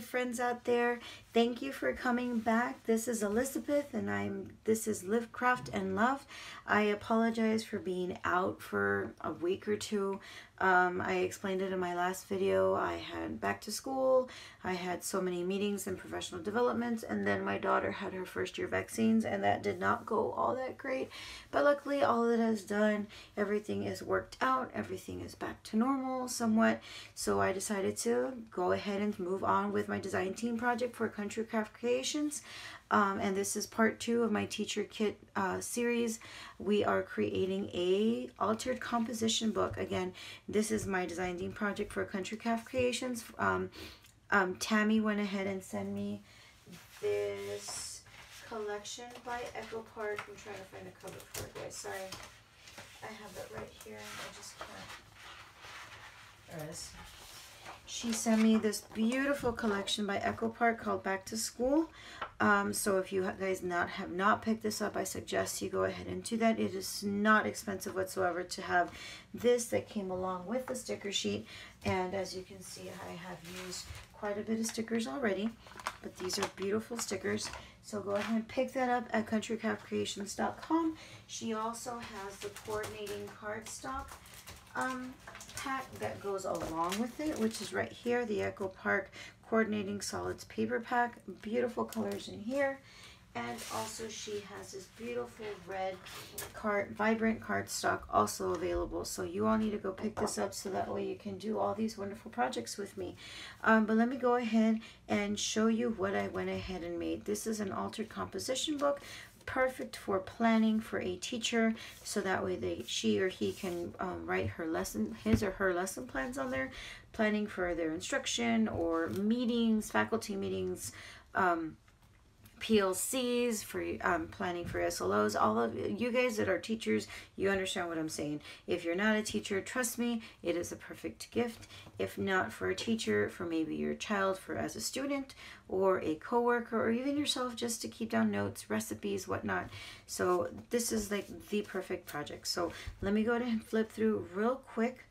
friends out there. Thank you for coming back. This is Elizabeth and this is Live, Craft, and Love. I apologize for being out for a week or two. I explained it in my last video. I had back to school. I had so many meetings and professional developments, and then my daughter had her first year vaccines, and that did not go all that great. But luckily, all it has done, everything is worked out. Everything is back to normal somewhat. So I decided to go ahead and move on with my design team project for Country Craft Creations. And this is part 2 of my teacher kit series. We are creating a altered composition book. Again, this is my design team project for Country Craft Creations. Tammy went ahead and sent me this collection by Echo Park. I'm trying to find a cover for it, guys. Sorry, I have it right here. I just can't. There it is. She sent me this beautiful collection by Echo Park called Back to School. So if you guys have not picked this up, I suggest you go ahead and do that. It is not expensive whatsoever to have this that came along with the sticker sheet. And as you can see, I have used quite a bit of stickers already, but these are beautiful stickers. So go ahead and pick that up at countrycraftcreations.com. She also has the coordinating cardstock pack that goes along with it, which is right here, the Echo Park Coordinating Solids Paper Pack. Beautiful colors in here. And also she has this beautiful red vibrant cardstock also available. So you all need to go pick this up so that way you can do all these wonderful projects with me. But let me go ahead and show you what I went ahead and made. This is an altered composition book, perfect for planning for a teacher, so that way she or he can write his or her lesson plans on there, planning for their instruction or meetings, faculty meetings, PLCs, for planning for SLOs. All of you guys that are teachers, you understand what I'm saying. If you're not a teacher, trust me, it is a perfect gift. If not for a teacher, for maybe your child, for as a student or a coworker, or even yourself, just to keep down notes, recipes, whatnot. So this is like the perfect project. So let me go ahead and flip through real quick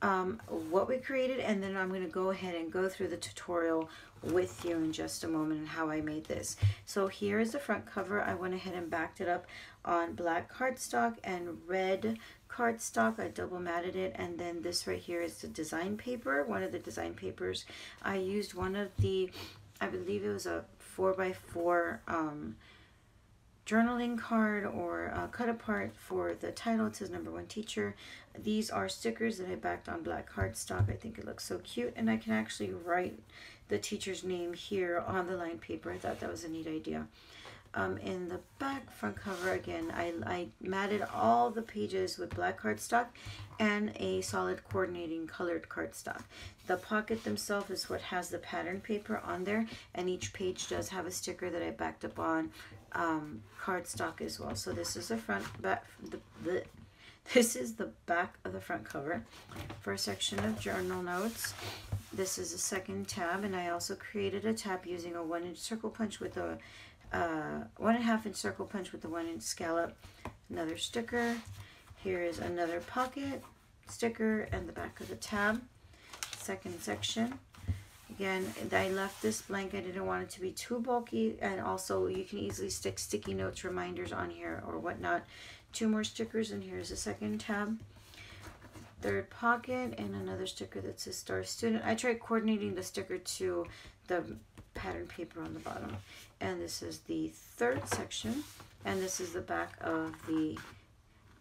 what we created, and then I'm going to go ahead and go through the tutorial with you in just a moment and how I made this. So here is the front cover. I went ahead and backed it up on black cardstock and red cardstock. I double matted it, and then this right here is the design paper, one of the design papers. I used one of the, I believe it was a 4x4 journaling card or cut apart for the title. It says #1 teacher. These are stickers that I backed on black cardstock. I think it looks so cute, and I can actually write the teacher's name here on the lined paper. I thought that was a neat idea. In the back front cover, again, I matted all the pages with black cardstock and a solid coordinating colored cardstock. The pocket themselves is what has the pattern paper on there, and each page does have a sticker that I backed up on cardstock as well. So this is the this is the back of the front cover. First section of journal notes. This is the second tab, and I also created a tab using a 1-inch circle punch with a 1.5-inch circle punch with the 1-inch scallop. Another sticker. Here is another pocket sticker and the back of the tab. Second section. Again, I left this blank. I didn't want it to be too bulky, and also you can easily stick sticky notes, reminders on here or whatnot. 2 more stickers, and here's the second tab. Third pocket, and another sticker that says Star Student. I tried coordinating the sticker to the pattern paper on the bottom. And this is the third section, and this is the back of the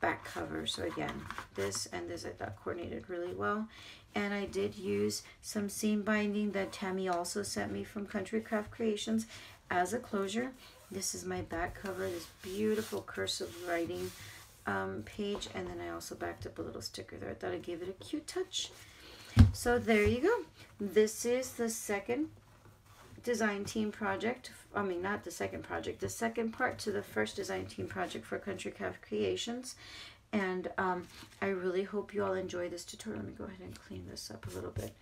back cover. So again, this and this I thought coordinated really well. And I did use some seam binding that Tammy also sent me from Country Craft Creations as a closure. This is my back cover, this beautiful cursive writing page, and then I also backed up a little sticker there. I thought I'd give it a cute touch. So there you go. This is the second design team project. I mean, not the second project, the second part to the first design team project for Country Craft Creations. And I really hope you all enjoy this tutorial. Let me go ahead and clean this up a little bit.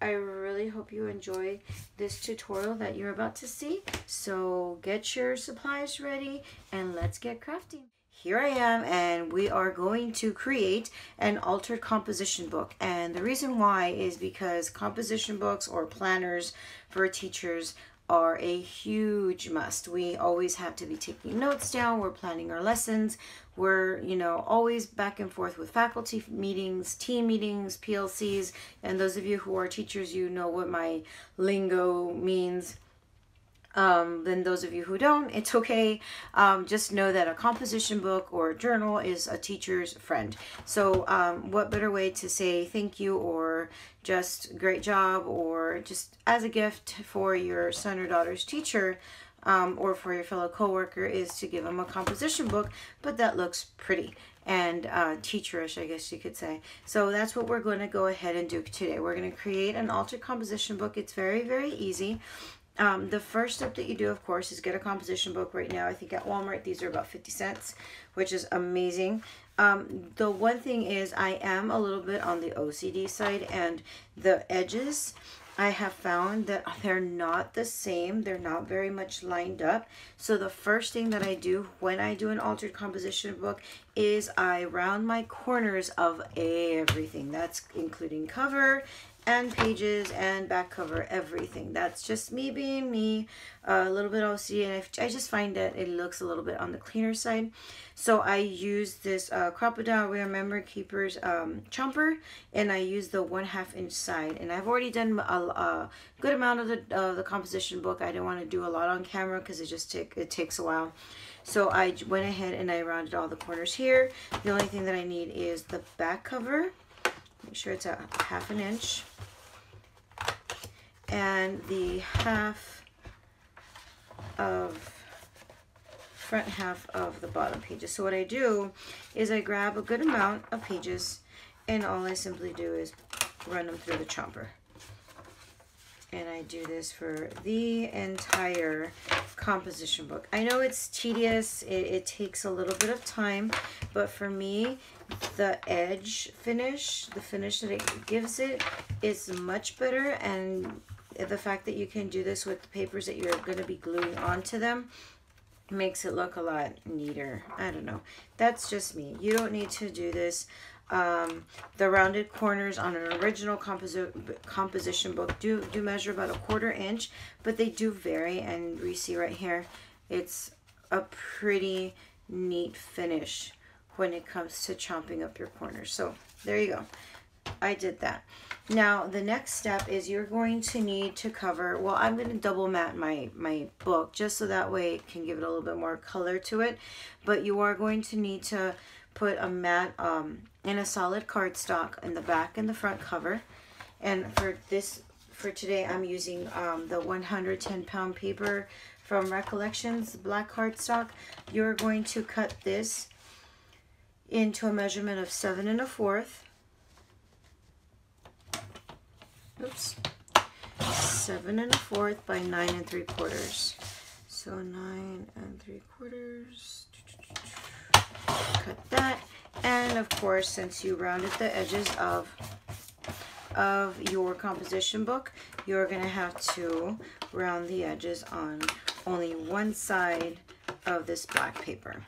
I really hope you enjoy this tutorial that you're about to see. So get your supplies ready and let's get crafting. here I am, and we are going to create an altered composition book. And the reason why is because composition books or planners for teachers are a huge must. We always have to be taking notes down. We're planning our lessons. We're, you know, always back and forth with faculty meetings, team meetings, PLCs. And those of you who are teachers, you know what my lingo means. Then those of you who don't, it's okay. Just know that a composition book or journal is a teacher's friend. So what better way to say thank you or just great job or just as a gift for your son or daughter's teacher or for your fellow coworker is to give them a composition book, but that looks pretty and teacherish, I guess you could say. So that's what we're going to go ahead and do today. We're going to create an altered composition book. It's very, very easy. The first step that you do, of course, is get a composition book. Right now, I think at Walmart, these are about 50 cents, which is amazing. The one thing is I am a little bit on the OCD side, and the edges, I have found that they're not the same. They're not very much lined up. So the first thing that I do when I do an altered composition book is I round my corners of everything. That's including cover and pages and back cover, everything. That's just me being me, a little bit OCD, and I just find that it looks a little bit on the cleaner side. So I use this Crocodile Real Memory Keepers chomper, and I use the 1/2 inch side. And I've already done a good amount of the composition book. I didn't want to do a lot on camera because it takes a while. So I went ahead and I rounded all the corners here. The only thing that I need is the back cover. Make sure it's at 1/2 inch. And the front half of the bottom pages. So what I do is I grab a good amount of pages, and all I simply do is run them through the chomper. And I do this for the entire composition book. I know it's tedious, it takes a little bit of time, but for me, the edge finish, the finish that it gives it is much better. And the fact that you can do this with the papers that you're going to be gluing onto them makes it look a lot neater. I don't know. That's just me. You don't need to do this. The rounded corners on an original composition book do measure about 1/4 inch, but they do vary, and you see right here, it's a pretty neat finish when it comes to chomping up your corners. So there you go. I did that. Now the next step is you're going to need to cover, well, I'm going to double mat my book just so that way it can give it a little bit more color to it, but you are going to need to put a mat in a solid cardstock in the back and the front cover. And for today I'm using the 110-pound paper from Recollections, black cardstock. You're going to cut this into a measurement of 7 1/4. Oops. 7 1/4 by 9 3/4. So 9 3/4. Cut that. And of course, since you rounded the edges of your composition book, you're going to have to round the edges on only one side of this black paper.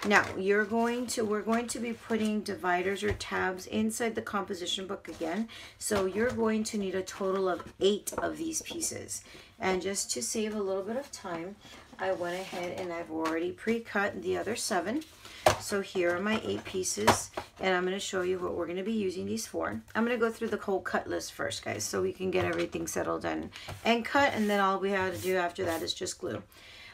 Now we're going to be putting dividers or tabs inside the composition book again. So you're going to need a total of 8 of these pieces. And just to save a little bit of time, I went ahead and I've already pre-cut the other 7. So here are my 8 pieces, and I'm going to show you what we're going to be using these for. I'm going to go through the whole cut list first, guys, so we can get everything settled and cut, and then all we have to do after that is just glue.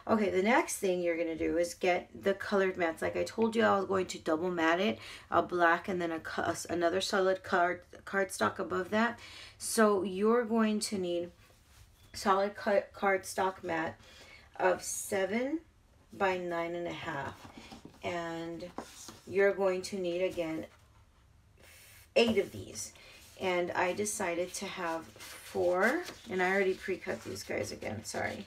Okay, the next thing you're going to do is get the colored mats. Like I told you, I was going to double mat it, a black and then another solid cardstock above that. So you're going to need solid cardstock mat of 7 by 9 1/2. And you're going to need, again, 8 of these. And I decided to have 4, and I already pre-cut these guys again, sorry.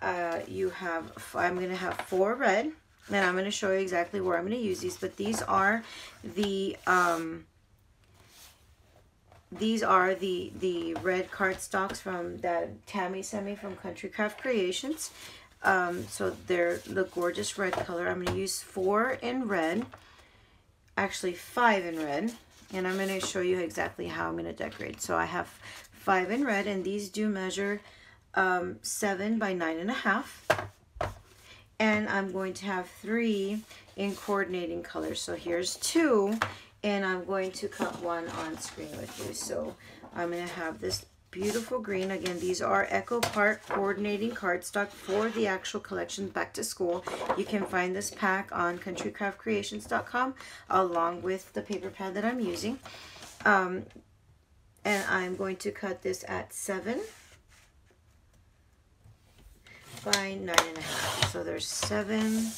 I'm going to have 4 red, and I'm going to show you exactly where I'm going to use these, but these are the red cardstocks from that Tammy sent me from Country Craft Creations. So they're the gorgeous red color. I'm going to use 4 in red, actually 5 in red, and I'm going to show you exactly how I'm going to decorate. So I have 5 in red, and these do measure 7 by 9.5. And I'm going to have 3 in coordinating colors. So here's 2, and I'm going to cut 1 on screen with you. So I'm going to have this beautiful green. Again, these are Echo Park coordinating cardstock for the actual collection back to school. You can find this pack on countrycraftcreations.com along with the paper pad that I'm using. And I'm going to cut this at 7 by 9.5. So there's 7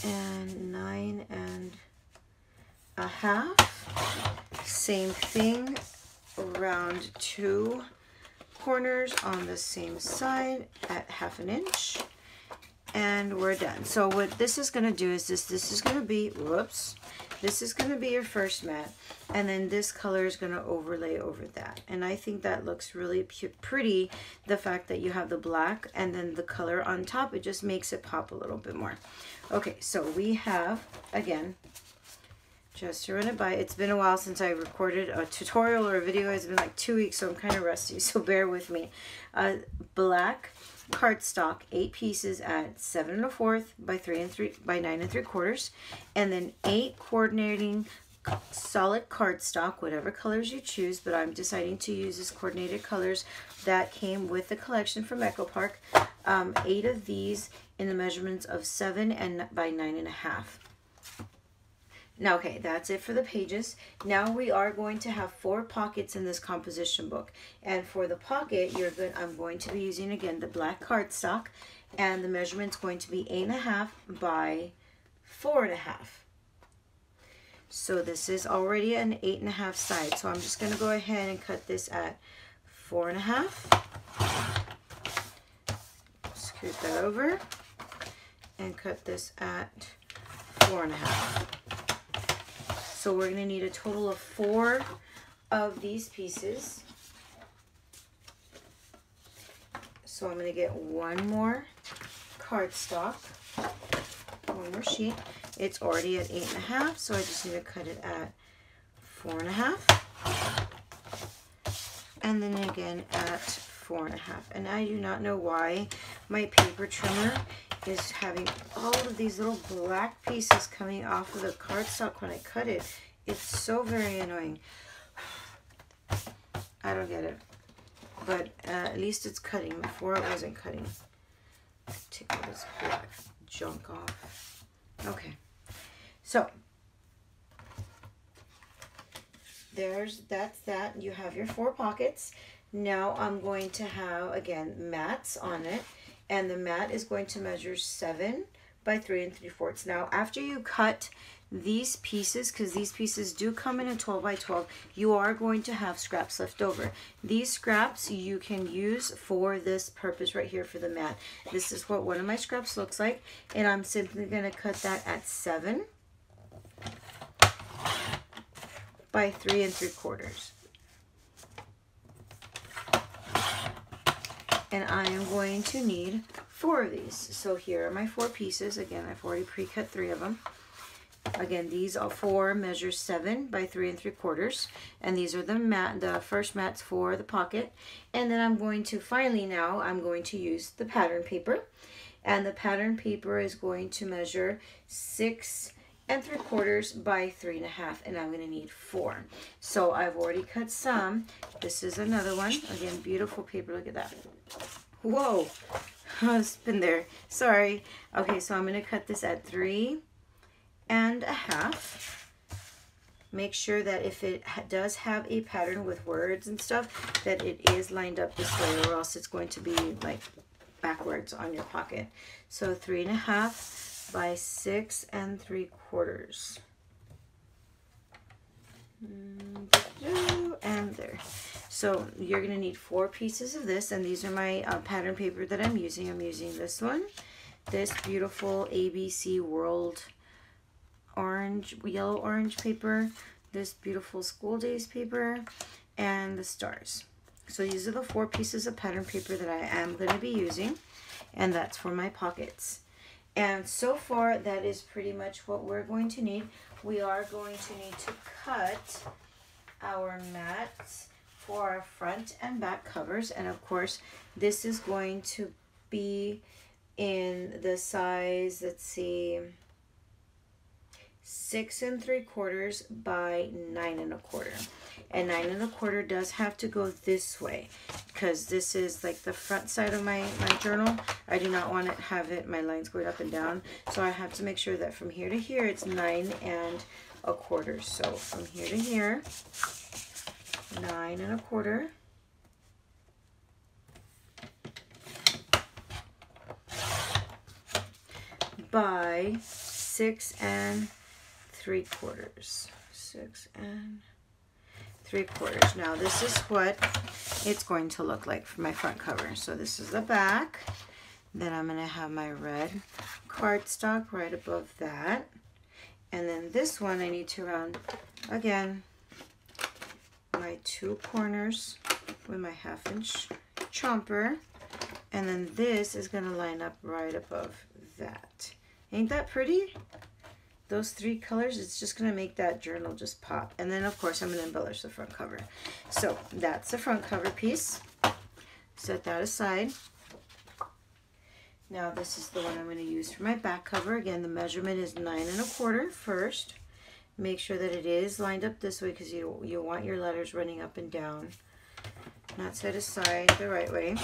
and 9.5. Same thing around 2 corners on the same side at 1/2 inch, and we're done. So what this is going to do is this is going to be, whoops, this is going to be your first mat, and then this color is going to overlay over that. And I think that looks really pretty, the fact that you have the black and then the color on top. It just makes it pop a little bit more. Okay, so we have, again, just to run it by, it's been a while since I recorded a tutorial or a video. It's been like 2 weeks, so I'm kind of rusty, so bear with me. Black cardstock, 8 pieces at 7 1/4 by 9 3/4, and then 8 coordinating solid cardstock, whatever colors you choose, but I'm deciding to use this coordinated colors that came with the collection from Echo Park. 8 of these in the measurements of 7 and by 9.5. Now, okay, that's it for the pages. Now we are going to have 4 pockets in this composition book. And for the pocket, I'm going to be using, again, the black cardstock. And the measurement's going to be 8.5 by 4.5. So this is already an 8.5 side. So I'm just going to go ahead and cut this at 4.5. Scoot that over. And cut this at 4.5. So we're going to need a total of 4 of these pieces. So I'm going to get 1 more cardstock, 1 more sheet. It's already at 8.5, so I just need to cut it at 4.5. And then again at 4.5. And I do not know why my paper trimmer is having all of these little black pieces coming off of the cardstock when I cut it. It's so very annoying. I don't get it. But at least it's cutting. Before it wasn't cutting. Take all this black junk off. Okay. So that's that. You have your 4 pockets. Now I'm going to have, again, mats on it. And the mat is going to measure 7 by 3 3/4. Now, after you cut these pieces, because these pieces do come in a 12 by 12, you are going to have scraps left over. These scraps you can use for this purpose right here for the mat. This is what one of my scraps looks like. And I'm simply going to cut that at 7 by 3 3/4. And I am going to need 4 of these. So here are my 4 pieces. Again, I've already pre-cut 3 of them. Again, these all 4 measure 7 by 3 3/4. And these are the first mats for the pocket. And then I'm going to, finally now, I'm going to use the pattern paper. And the pattern paper is going to measure 6 3/4 by 3.5, and I'm going to need 4. So I've already cut some. This is another one. Again, beautiful paper. Look at that. Whoa, it's been there. Sorry. Okay, so I'm going to cut this at 3.5. Make sure that if it does have a pattern with words and stuff, that it is lined up this way, or else it's going to be like backwards on your pocket. So 3.5 by 6 3/4. And there. So you're going to need 4 pieces of this, and these are my pattern paper that I'm using. I'm using this one, this beautiful ABC World yellow orange paper, this beautiful School Days paper, and the stars. So these are the 4 pieces of pattern paper that I am going to be using, and that's for my pockets. And so far, that is pretty much what we're going to need. We are going to need to cut our mats for our front and back covers. And of course, this is going to be in the size, let's see, 6 3/4 by 9 1/4. And 9 1/4 does have to go this way because this is like the front side of my journal. I do not want to have it, my lines going up and down. So I have to make sure that from here to here, it's 9 1/4. So from here to here, 9 1/4. By 6 3/4. 6 3/4. Now this is what it's going to look like for my front cover. So this is the back. Then I'm going to have my red cardstock right above that. And then this one I need to round again my 2 corners with my 1/2 inch chomper. And then this is going to line up right above that. Ain't that pretty? Those 3 colors, it's just going to make that journal just pop. And then, of course, I'm going to embellish the front cover. So that's the front cover piece. Set that aside. Now this is the one I'm going to use for my back cover. Again, the measurement is 9 1/4 first. Make sure that it is lined up this way because you want your letters running up and down. Not set aside the right way.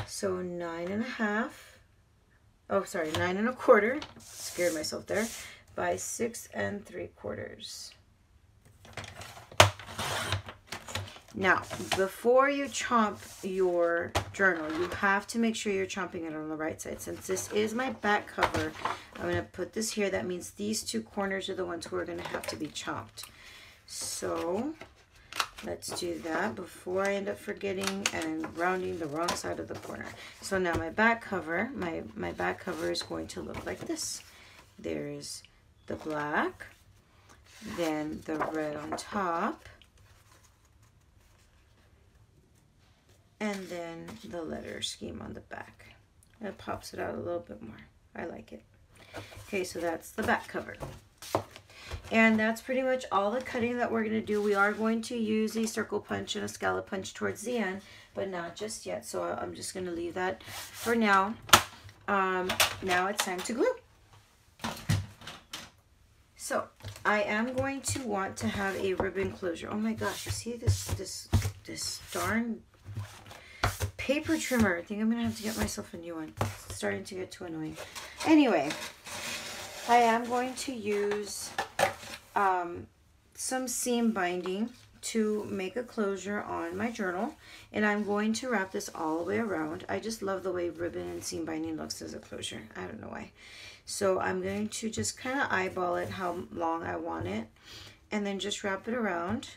So 9 1/2. Oh, sorry, 9 1/4. Scared myself there. By 6 3/4. Now, before you chomp your journal, you have to make sure you're chomping it on the right side. Since this is my back cover, I'm going to put this here. That means these 2 corners are the ones who are going to have to be chomped. So let's do that before I end up forgetting and rounding the wrong side of the corner. So now my back cover, my back cover is going to look like this. There's the black, then the red on top, and then the letter scheme on the back. It pops it out a little bit more. I like it. Okay, so that's the back cover. And that's pretty much all the cutting that we're going to do. We are going to use a circle punch and a scallop punch towards the end, but not just yet. So I'm just going to leave that for now. Now it's time to glue. So I am going to want to have a ribbon closure. Oh my gosh, you see this darn paper trimmer. I think I'm gonna have to get myself a new one. It's starting to get too annoying. Anyway, I am going to use some seam binding to make a closure on my journal, and I'm going to wrap this all the way around. I just love the way ribbon and seam binding looks as a closure. I don't know why. So I'm going to just kind of eyeball it how long I want it, and then just wrap it around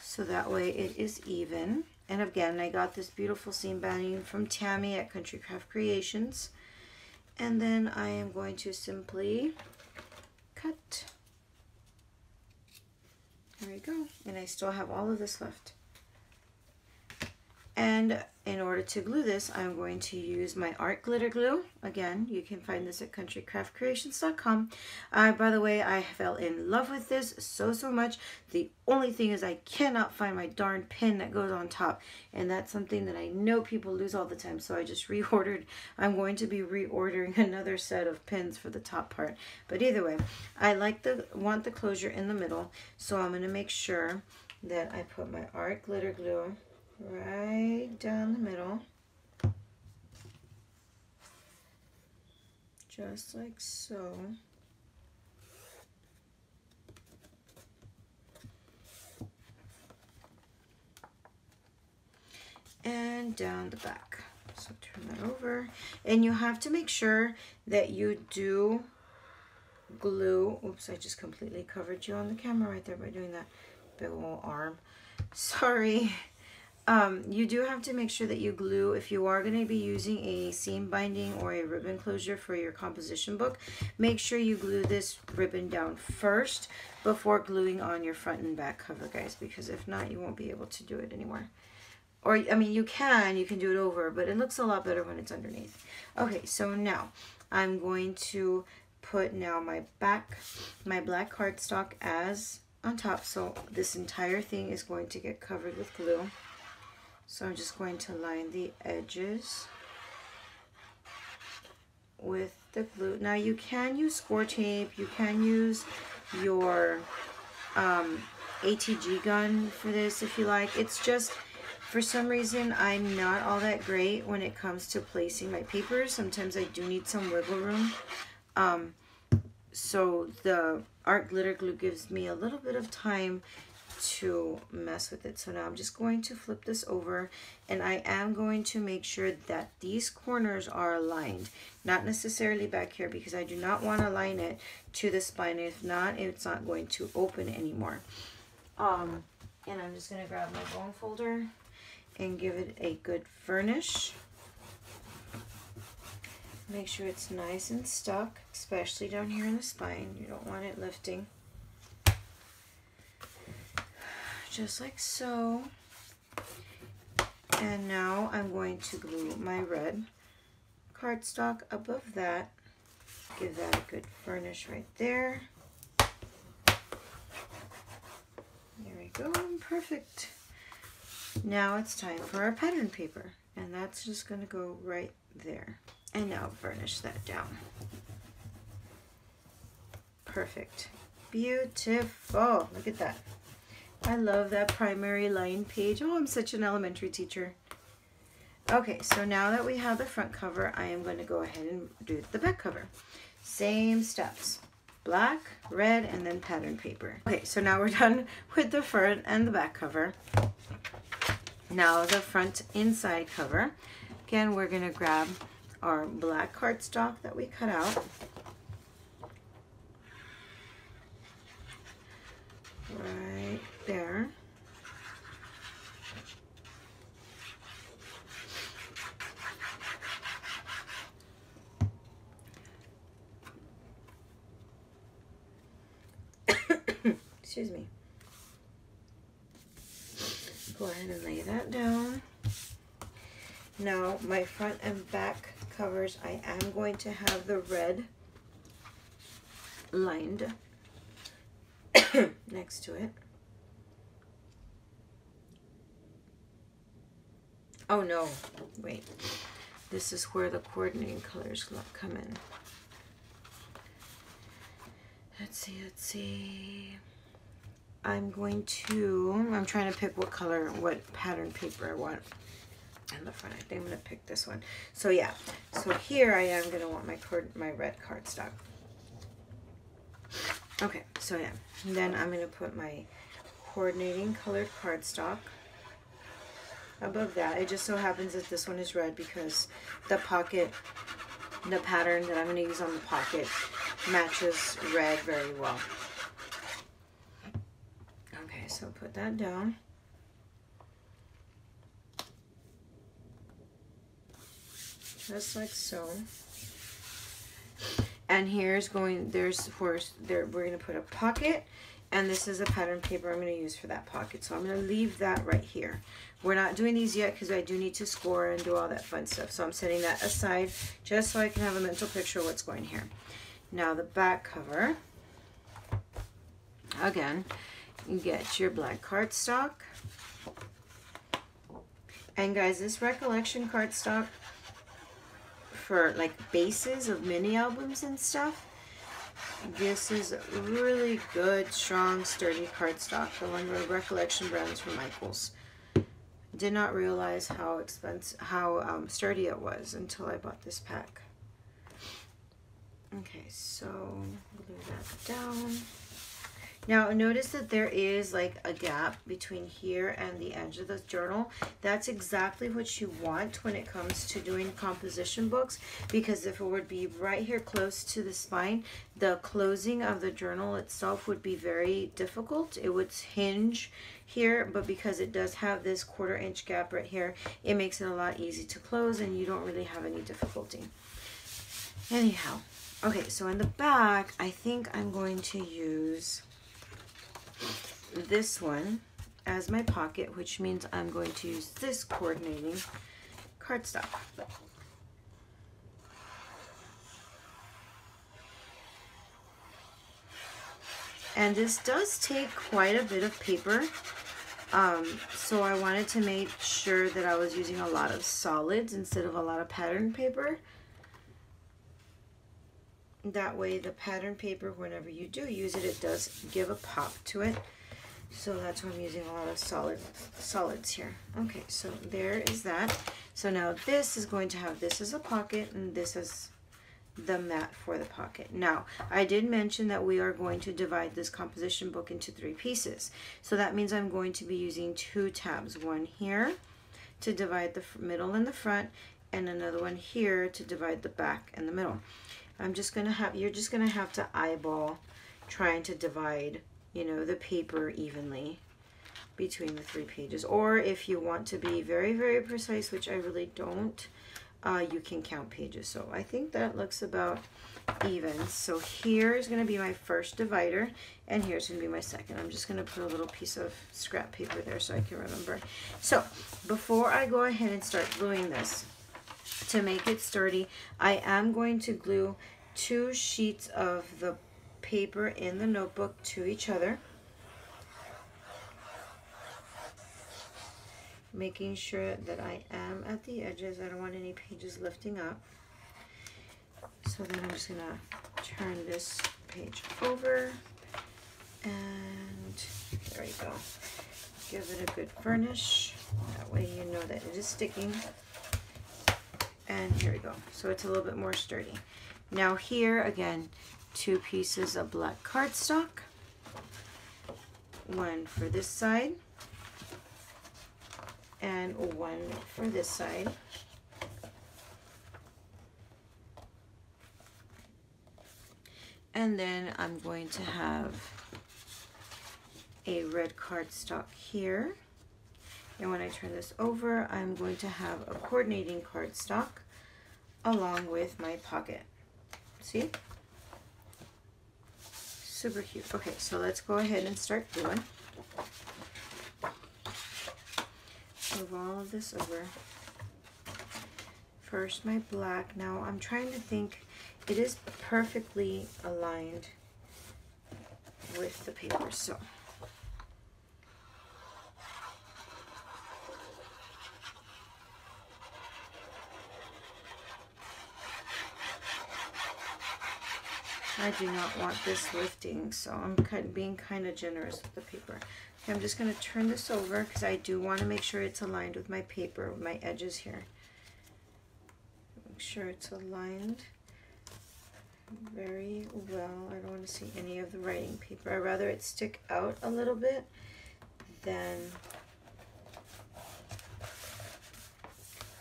so that way it is even. And again, I got this beautiful seam binding from Tammy at Country Craft Creations. And then I am going to simply cut. There we go. And I still have all of this left. And in order to glue this, I'm going to use my art glitter glue. Again, you can find this at countrycraftcreations.com. By the way, I fell in love with this so much. The only thing is I cannot find my darn pin that goes on top. And that's something that I know people lose all the time. So I just reordered. I'm going to be reordering another set of pins for the top part. But either way, I want the closure in the middle. So I'm going to make sure that I put my art glitter glue right down the middle, just like so. And down the back. So turn that over, and you have to make sure that you do glue. Oops, I just completely covered you on the camera right there by doing that big old arm. Sorry. You do have to make sure that you glue, if you are going to be using a seam binding or a ribbon closure for your composition book, make sure you glue this ribbon down first before gluing on your front and back cover, guys, because if not, you won't be able to do it anymore. Or, I mean, you can do it over, but it looks a lot better when it's underneath. Okay, so now I'm going to put now my black cardstock as on top. So this entire thing is going to get covered with glue. So I'm just going to line the edges with the glue. Now you can use score tape, you can use your ATG gun for this if you like. It's just, for some reason, I'm not all that great when it comes to placing my papers. Sometimes I do need some wiggle room. So the art glitter glue gives me a little bit of time to mess with it. So now I'm just going to flip this over, and I am going to make sure that these corners are aligned, not necessarily back here, because I do not want to align it to the spine. If not, it's not going to open anymore. And I'm just going to grab my bone folder and give it a good furnish. Make sure it's nice and stuck, especially down here in the spine. You don't want it lifting. Just like so. And now I'm going to glue my red cardstock above that. Give that a good furnish right there. There we go, perfect. Now it's time for our pattern paper, and that's just going to go right there. And now burnish that down. Perfect. Beautiful. Look at that. I love that primary line page. Oh, I'm such an elementary teacher. Okay, so now that we have the front cover, I am going to go ahead and do the back cover. Same steps. Black, red, and then pattern paper. Okay, so now we're done with the front and the back cover. Now the front inside cover. Again, we're going to grab our black cardstock that we cut out. Right there. Excuse me. Go ahead and lay that down. Now my front and back covers, I am going to have the red lined next to it. Oh no, wait. This is where the coordinating colors come in. Let's see. I'm trying to pick what color, what pattern paper I want in the front. I think I'm going to pick this one. So yeah, so here I am going to want my red cardstock. Okay, so yeah, and then I'm going to put my coordinating colored cardstock above that. It just so happens that this one is red because the pocket, the pattern that I'm going to use on the pocket matches red very well. Okay, so put that down. Just like so. And we're going to put a pocket, and this is a pattern paper I'm going to use for that pocket. So I'm going to leave that right here. We're not doing these yet because I do need to score and do all that fun stuff. So I'm setting that aside just so I can have a mental picture of what's going here. Now the back cover. Again, you get your black cardstock. And guys, this recollection cardstock for like bases of mini albums and stuff, this is really good, strong, sturdy cardstock. The one with recollection brands from Michaels. Did not realize how expensive, how sturdy it was until I bought this pack. Okay, so glue that down. Now notice that there is like a gap between here and the edge of the journal. That's exactly what you want when it comes to doing composition books, because if it would be right here close to the spine, the closing of the journal itself would be very difficult. It would hinge here, but because it does have this 1/4 inch gap right here, it makes it a lot easy to close and you don't really have any difficulty. Anyhow, okay, so in the back, I think I'm going to use this one as my pocket, which means I'm going to use this coordinating cardstock. And this does take quite a bit of paper, so I wanted to make sure that I was using a lot of solids instead of a lot of pattern paper. That way the pattern paper, whenever you do use it, it does give a pop to it. So that's why I'm using a lot of solids here. Okay, so there is that. So now this is going to have this as a pocket, and this is the mat for the pocket. Now, I did mention that we are going to divide this composition book into 3 pieces. So that means I'm going to be using 2 tabs. One here to divide the middle and the front, and another one here to divide the back and the middle. I'm just gonna have, you're just gonna have to eyeball trying to divide, you know, the paper evenly between the 3 pages. Or if you want to be very, very precise, which I really don't, you can count pages. So I think that looks about even. So here is going to be my first divider, and here's going to be my second. I'm just going to put a little piece of scrap paper there so I can remember. So before I go ahead and start gluing this, to make it sturdy, I am going to glue 2 sheets of the paper in the notebook to each other, making sure that I am at the edges. I don't want any pages lifting up. So then I'm just gonna turn this page over, and there we go. Give it a good furnish. That way you know that it is sticking. And here we go. So it's a little bit more sturdy. Now here, again, 2 pieces of black cardstock. One for this side, and one for this side. And then I'm going to have a red cardstock here. And when I turn this over, I'm going to have a coordinating cardstock along with my pocket. See? Super cute. Okay, so let's go ahead and start gluing. Move all of this over. First my black. Now I'm trying to think, it is perfectly aligned with the paper, so I do not want this lifting, so I'm being kind of generous with the paper. Okay, I'm just going to turn this over because I do want to make sure it's aligned with my paper, with my edges here. Make sure it's aligned very well. I don't want to see any of the writing paper. I'd rather it stick out a little bit than...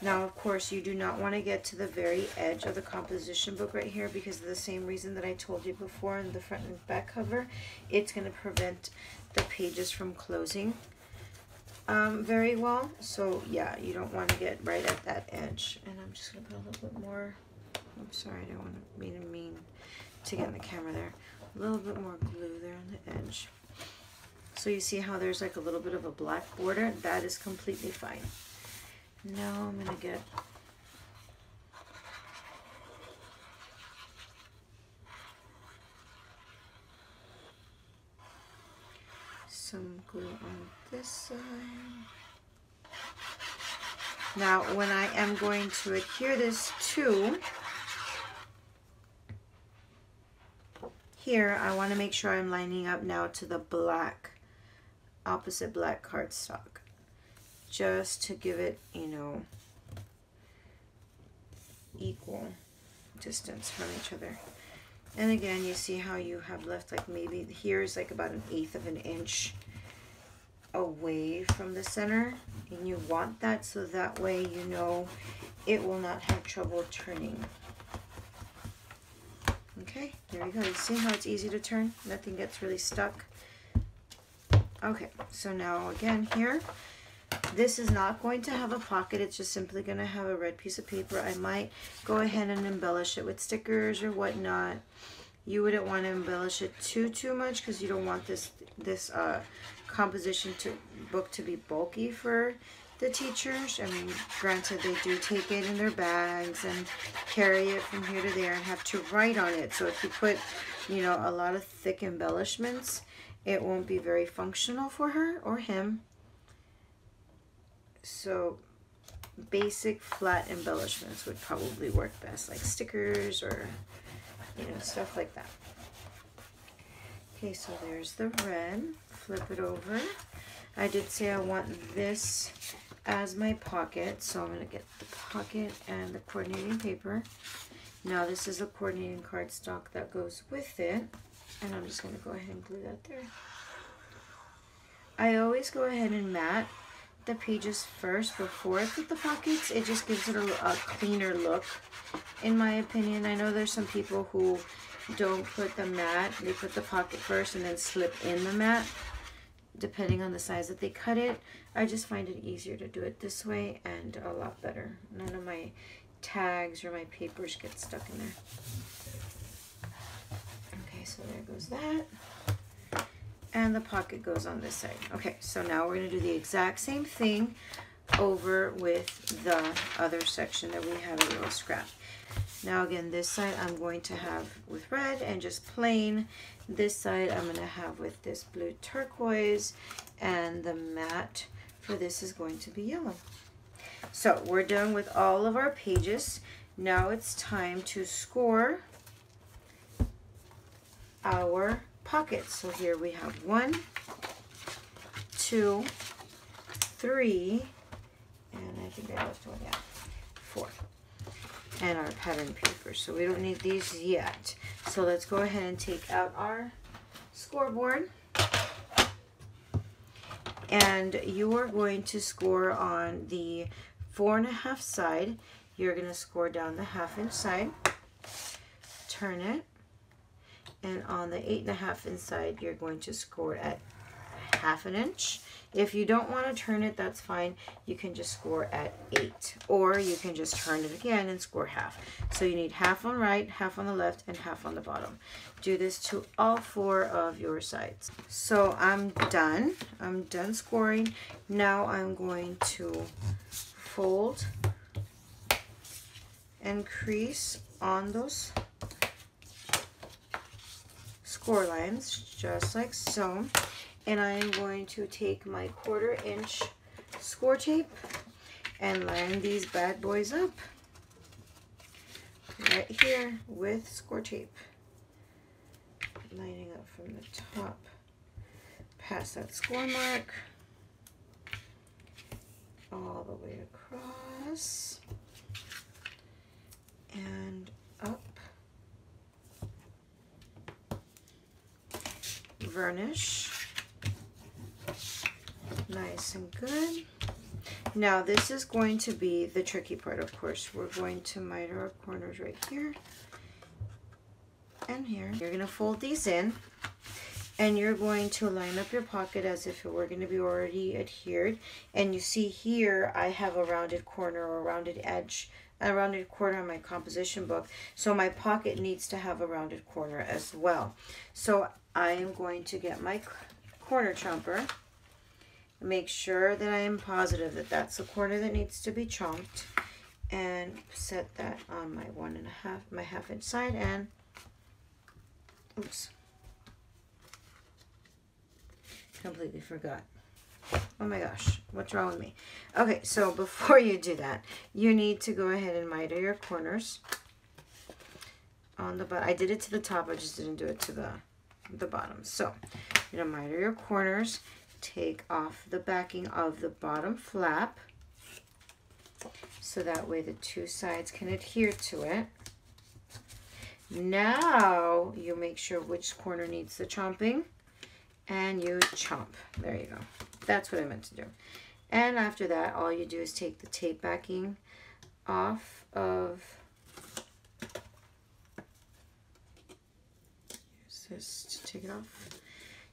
Now, of course, you do not want to get to the very edge of the composition book right here because of the same reason that I told you before in the front and back cover. It's going to prevent the pages from closing very well. So, yeah, you don't want to get right at that edge. And I'm just going to put a little bit more... I'm sorry, I don't want to be mean to get in the camera there. A little bit more glue there on the edge. So you see how there's like a little bit of a black border? That is completely fine. Now I'm going to get some glue on this side. Now when I am going to adhere this to here, I want to make sure I'm lining up now to the black, opposite black cardstock, just to give it, you know, equal distance from each other. And again, you see how you have left like maybe here's like about 1/8 of an inch away from the center, and you want that so that way you know it will not have trouble turning. Okay, there you go. You see how it's easy to turn? Nothing gets really stuck. Okay, so now again here, this is not going to have a pocket. It's just simply going to have a red piece of paper. I might go ahead and embellish it with stickers or whatnot. You wouldn't want to embellish it too much because you don't want this composition book to be bulky for the teachers. I mean, granted, they do take it in their bags and carry it from here to there and have to write on it. So if you put, you know, a lot of thick embellishments, it won't be very functional for her or him. So basic flat embellishments would probably work best, like stickers or, you know, stuff like that. Okay, so there's the red. Flip it over. I did say I want this as my pocket, so I'm going to get the pocket and the coordinating paper. Now this is a coordinating cardstock that goes with it, and I'm just going to go ahead and glue that there. I always go ahead and mat the pages first before I put the pockets. It just gives it a cleaner look, in my opinion. I know there's some people who don't put the mat, they put the pocket first and then slip in the mat, depending on the size that they cut it. I just find it easier to do it this way and a lot better. None of my tags or my papers get stuck in there. Okay, so there goes that. And the pocket goes on this side. Okay, so now we're going to do the exact same thing over with the other section that we have a little scrap. Now again, this side I'm going to have with red and just plain. This side I'm going to have with this blue turquoise, and the mat for this is going to be yellow. So we're done with all of our pages. Now it's time to score our pockets. So here we have 1, 2, 3, and I think I left one, yeah, 4. And our pattern paper. So we don't need these yet. So let's go ahead and take out our scoreboard. And you are going to score on the 4.5 side. You're going to score down the 1/2 inch side. Turn it. And on the 8.5 inch side, you're going to score at 1/2 inch. If you don't want to turn it, that's fine. You can just score at 8, or you can just turn it again and score 1/2. So you need 1/2 on right, 1/2 on the left, and 1/2 on the bottom. Do this to all 4 of your sides. So I'm done. I'm done scoring. Now I'm going to fold and crease on those score lines, just like so. And I'm going to take my 1/4 inch score tape and line these bad boys up right here with score tape. Lining up from the top past that score mark all the way across and up. Varnish. Nice and good. Now this is going to be the tricky part, of course. We're going to miter our corners right here and here. You're going to fold these in, and you're going to line up your pocket as if it were going to be already adhered. And you see here I have a rounded corner or a rounded edge, a rounded corner on my composition book. So my pocket needs to have a rounded corner as well. So I am going to get my corner chomper. Make sure that I am positive that that's the corner that needs to be chomped, and set that on my 1.5, my 1/2 inch side, and oops, completely forgot. Oh my gosh, what's wrong with me? Okay, so before you do that, you need to go ahead and miter your corners on the bottom. I did it to the top, I just didn't do it to the bottom. So you're gonna miter your corners. Take off the backing of the bottom flap so that way the 2 sides can adhere to it. Now you make sure which corner needs the chomping and you chomp. There you go. That's what I meant to do. And after that, all you do is take the tape backing off of, use this to take it off.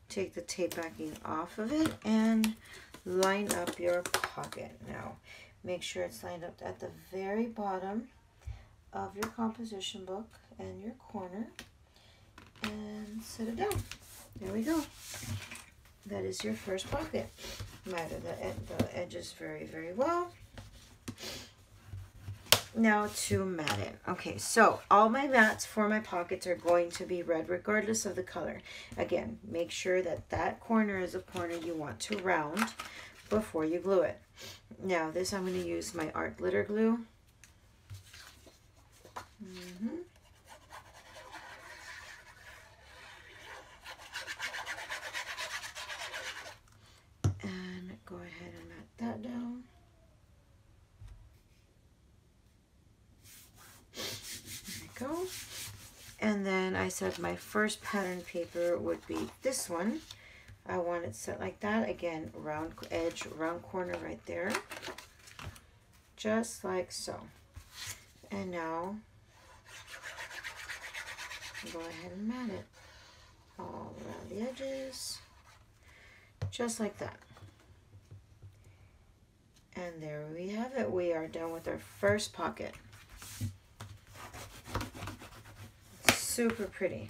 Take the tape backing off of it and line up your pocket. Now, make sure it's lined up at the very bottom of your composition book and your corner, and set it down. There we go. That is your first pocket. Mat the edges very, very well. Now to mat it. Okay, so all my mats for my pockets are going to be red regardless of the color. Again, make sure that that corner is a corner you want to round before you glue it. Now this, I'm going to use my art glitter glue. And go ahead and mat that down. Go. And then I said my first pattern paper would be this one. I want it set like that. Again, round edge, round corner right there. Just like so. And now, go ahead and mat it all around the edges. Just like that. And there we have it. We are done with our first pocket. Super pretty.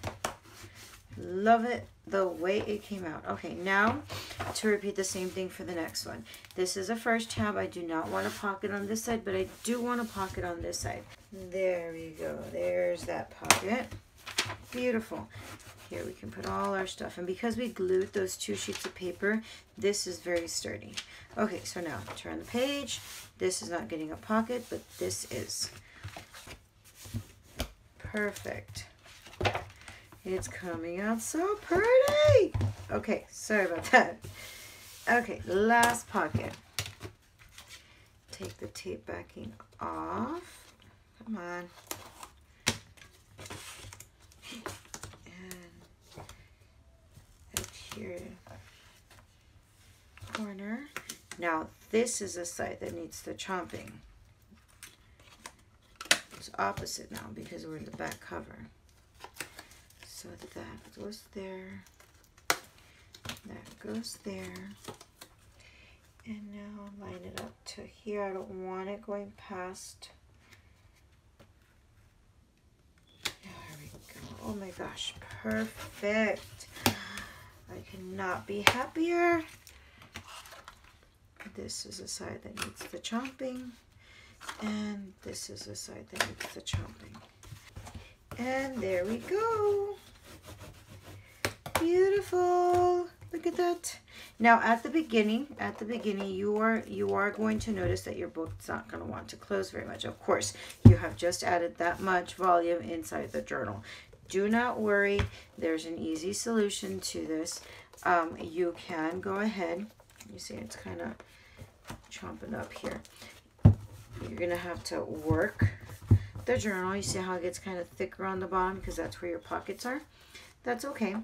Love it the way it came out. Okay, now to repeat the same thing for the next one. This is a first tab. I do not want a pocket on this side, but I do want a pocket on this side. There we go. There's that pocket. Beautiful. Here we can put all our stuff. And because we glued those 2 sheets of paper, this is very sturdy. Okay, so now turn the page. This is not getting a pocket, but this is. Perfect. It's coming out so pretty. Okay, sorry about that. Okay, last pocket. Take the tape backing off. Come on. And adhere corner. Now, this is a side that needs the chomping. It's opposite now because we're in the back cover. So that goes there, that goes there, and now line it up to here. I don't want it going past. There we go. Oh my gosh, perfect. I cannot be happier. This is a side that needs the chomping, and this is a side that needs the chomping. And there we go. Beautiful. Look at that. Now at the beginning, you are going to notice that your book's not going to want to close very much. Of course, you have just added that much volume inside the journal. Do not worry. There's an easy solution to this. You can go ahead. You see it's kind of chomping up here. You're going to have to work the journal. You see how it gets kind of thicker on the bottom because that's where your pockets are. That's okay.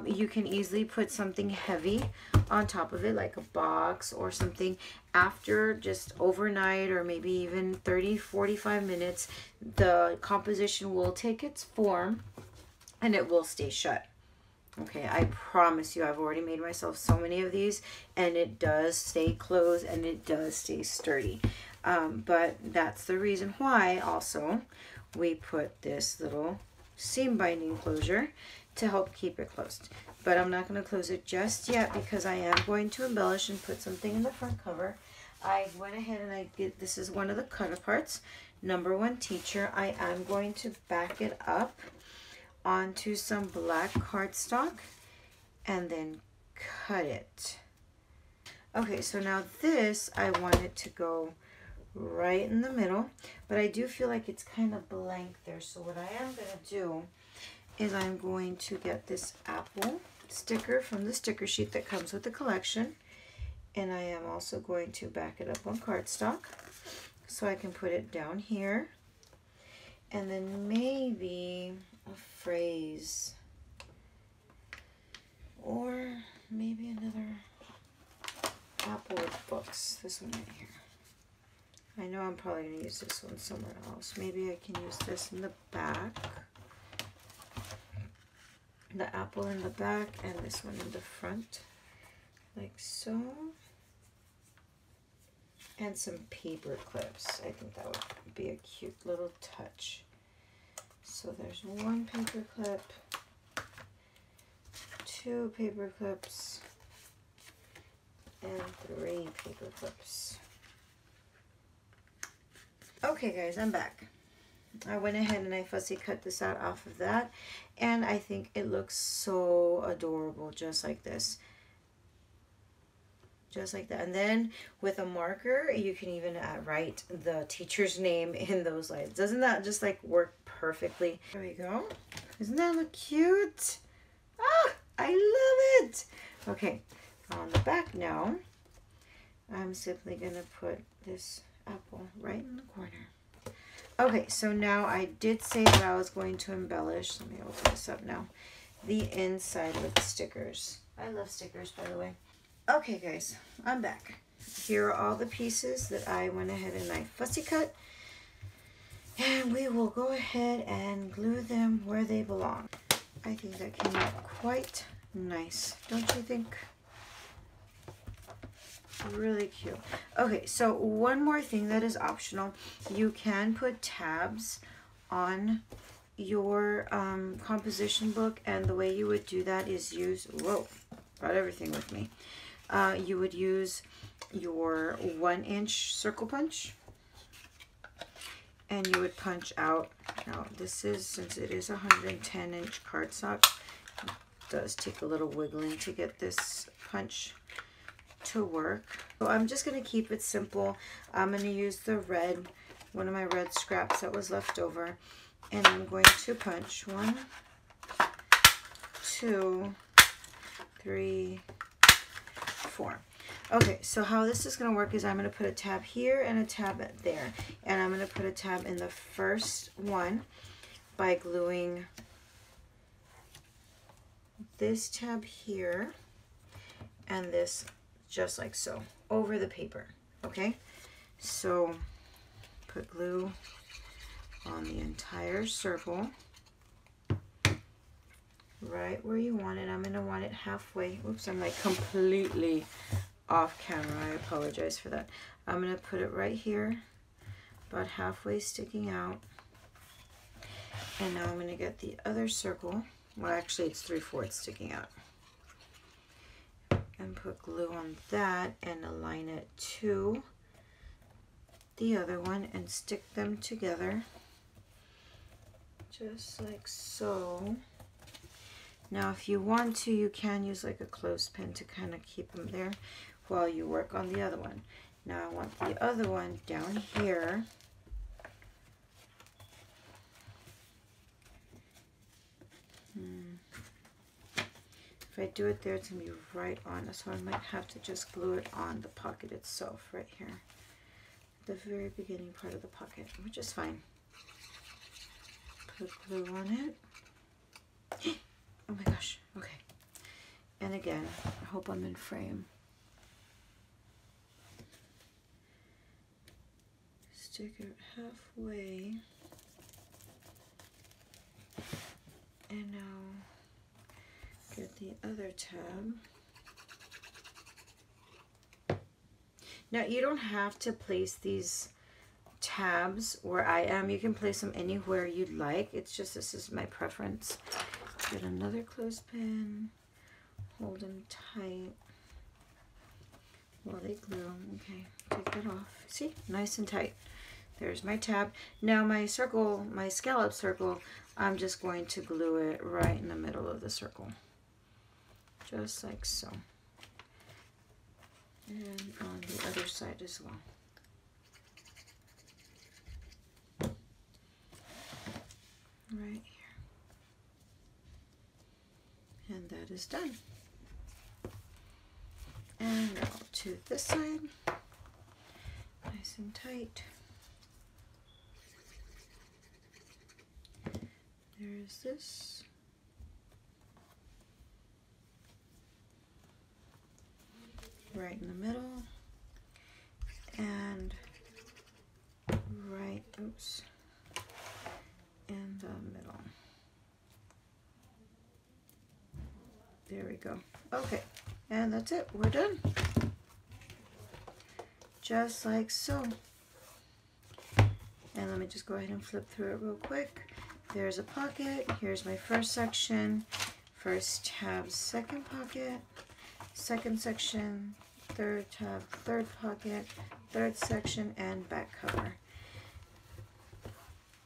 You can easily put something heavy on top of it, like a box or something. After just overnight or maybe even 30-45 minutes, the composition will take its form and it will stay shut. Okay, I promise you, I've already made myself so many of these, and it does stay closed and it does stay sturdy. But that's the reason why also we put this little seam binding closure to help keep it closed. But I'm not going to close it just yet because I am going to embellish and put something in the front cover. I went ahead and this is one of the cut aparts, number 1 teacher. I am going to back it up onto some black cardstock and then cut it. Okay, so now this, I want it to go right in the middle, but I do feel like it's kind of blank there. So what I am going to do is I'm going to get this apple sticker from the sticker sheet that comes with the collection, and I am also going to back it up on cardstock so I can put it down here, and then maybe a phrase or maybe another apple with books. This one right here. I know I'm probably going to use this one somewhere else. Maybe I can use this in the back. the apple in the back and this one in the front, like so. And some paper clips. I think that would be a cute little touch. So there's one paper clip, two paper clips, and three paper clips. Okay guys, I'm back. I went ahead and I fussy cut this out off of that, and I think it looks so adorable just like this. Just like that. And then with a marker, you can even write the teacher's name in those lines. Doesn't that just like work perfectly? There we go. Doesn't that look cute? Ah, I love it. Okay, on the back now, I'm simply gonna put this apple right in the corner. Okay, so now I did say that I was going to embellish. Let me open this up now. The inside with stickers. I love stickers, by the way. Okay guys, I'm back. Here are all the pieces that I went ahead and I fussy cut. And we will go ahead and glue them where they belong. I think that came out quite nice, don't you think? Really cute. Okay, so one more thing that is optional. You can put tabs on your composition book, and the way you would do that is use, whoa, brought everything with me. You would use your 1-inch circle punch, and you would punch out. Now this is, since it is 110-inch cardstock, it does take a little wiggling to get this punch to work. So I'm just going to keep it simple. I'm going to use the red, one of my red scraps that was left over, and I'm going to punch 1, 2, 3, 4. Okay, so how this is going to work is I'm going to put a tab here and a tab there, and I'm going to put a tab in the first one by gluing this tab here and this just like so over the paper. Okay, so put glue on the entire circle right where you want it. I'm going to want it halfway. Oops, I'm like completely off camera. I apologize for that. I'm going to put it right here, about halfway sticking out. And now I'm going to get the other circle. Well, actually it's 3/4 sticking out. And put glue on that and align it to the other one and stick them together. Just like so. Now if you want to, you can use like a clothespin to kind of keep them there while you work on the other one. Now I want the other one down here. If I do it there, it's going to be right on, so I might have to just glue it on the pocket itself right here. The very beginning part of the pocket, which is fine. Put glue on it. Oh my gosh, okay. And again, I hope I'm in frame. Stick it halfway. And now get the other tab. Now you don't have to place these tabs where I am. You can place them anywhere you'd like. It's just, this is my preference. Get another clothespin, hold them tight while they glue. Okay, take that off. See, nice and tight. There's my tab. Now my circle, my scallop circle, I'm just going to glue it right in the middle of the circle. Just like so. And on the other side as well. Right here. And that is done. And now to this side. Nice and tight. There's this. Right in the middle. And right, oops, in the middle. go. Okay, and that's it. We're done. Just like so. And let me just go ahead and flip through it real quick. There's a pocket. Here's my first section. First tab, second pocket. Second section, third tab, third pocket, third section, and back cover.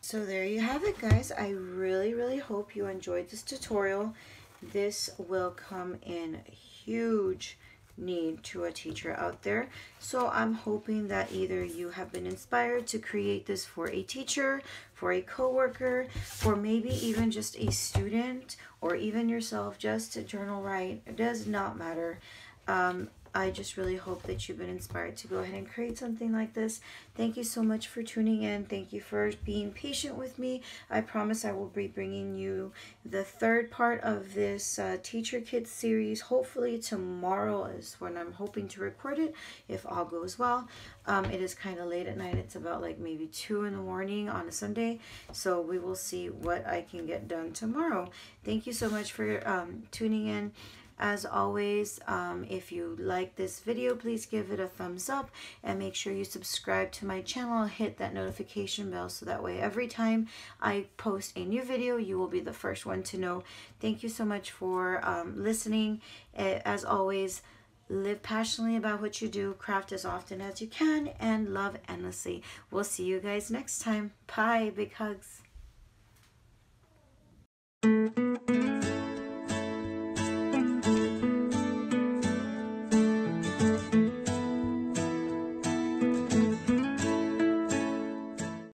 So there you have it, guys. I really hope you enjoyed this tutorial. This will come in huge need to a teacher out there. So I'm hoping that either you have been inspired to create this for a teacher, for a coworker, for maybe even just a student, or even yourself just to journal write. It does not matter. I just really hope that you've been inspired to go ahead and create something like this. Thank you so much for tuning in. Thank you for being patient with me. I promise I will be bringing you the third part of this Teacher Kids series. Hopefully tomorrow is when I'm hoping to record it, if all goes well. It is kind of late at night. It's about like maybe 2 in the morning on a Sunday. So we will see what I can get done tomorrow. Thank you so much for tuning in. As always, if you like this video, please give it a thumbs up and make sure you subscribe to my channel. Hit that notification bell so that way every time I post a new video, you will be the first one to know. Thank you so much for listening. As always, live passionately about what you do, craft as often as you can, and love endlessly. We'll see you guys next time. Bye. Big hugs.